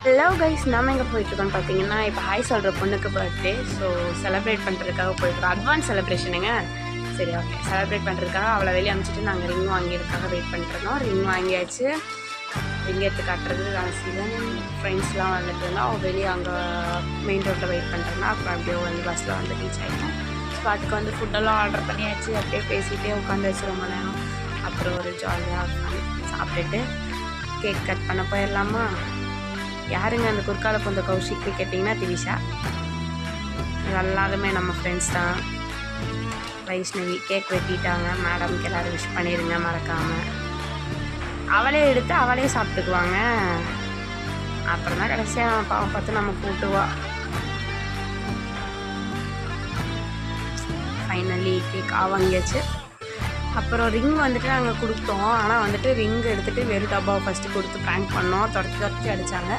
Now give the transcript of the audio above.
Hello guys, நம்ம எங்கே போயிட்டுருக்கோன்னு பார்த்தீங்கன்னா, இப்போ ஹாய் சொல்கிற பொண்ணுக்கு பர்த்டே. ஸோ செலிப்ரேட் பண்ணுறதுக்காக போயிட்டுருக்கோம். அட்வான்ஸ் செலிப்ரேஷனுங்க. சரி, ஓகே. செலிப்ரேட் பண்ணுறதுக்காக அவளை வெளியே அனுப்பிச்சிட்டு நாங்கள் ரிங் வாங்கிறதுக்காக வெயிட் பண்ணிட்டுருந்தோம். ரிங் வாங்கியாச்சு. ரிங் எடுத்து காட்டுறது ராசிதான். ஃப்ரெண்ட்ஸ்லாம் வந்துட்டு இருந்தால் அவள் வெளியே அங்கே மெயின் ரோட்டில் வெயிட் பண்ணுறேன்னா அப்புறம் அப்படியே வந்து பஸ்ஸில் வந்து ரீச் ஆகிட்டோம். ஸ்பாட்டுக்கு வந்து ஃபுட்டெல்லாம் ஆர்டர் பண்ணியாச்சு. அப்படியே பேசிகிட்டே உட்காந்துச்சு ரொம்ப நேரம். அப்புறம் ஒரு ஜாலியாக சாப்பிட்டுட்டு கேக் கட் பண்ண போயிடலாமா? யாருங்க அந்த குறுக்கால பொந்த கௌஷிக்கு கேட்டிங்கன்னா திரிஷா. எல்லாருமே நம்ம ஃப்ரெண்ட்ஸ் தான். வைஷ்ணவி கேக் வெட்டிட்டாங்க. மேடம்க்கு எல்லோரும் விஷ் பண்ணிடுங்க மறக்காமல். அவளே எடுத்து அவளே சாப்பிட்டுக்குவாங்க. அப்புறம் தான் கடைசியாக பாவம் பார்த்து நம்ம கூட்டுவா. ஃபைனலி கேக் வாங்கியாச்சு. அப்புறம் ரிங் வந்துட்டு நாங்கள் கொடுத்தோம். ஆனால் வந்துட்டு ரிங் எடுத்துகிட்டு வெறும் டப்பாவை ஃபஸ்ட்டு கொடுத்து ப்ராங்க் பண்ணோம். துரத்தி அடித்தாங்க.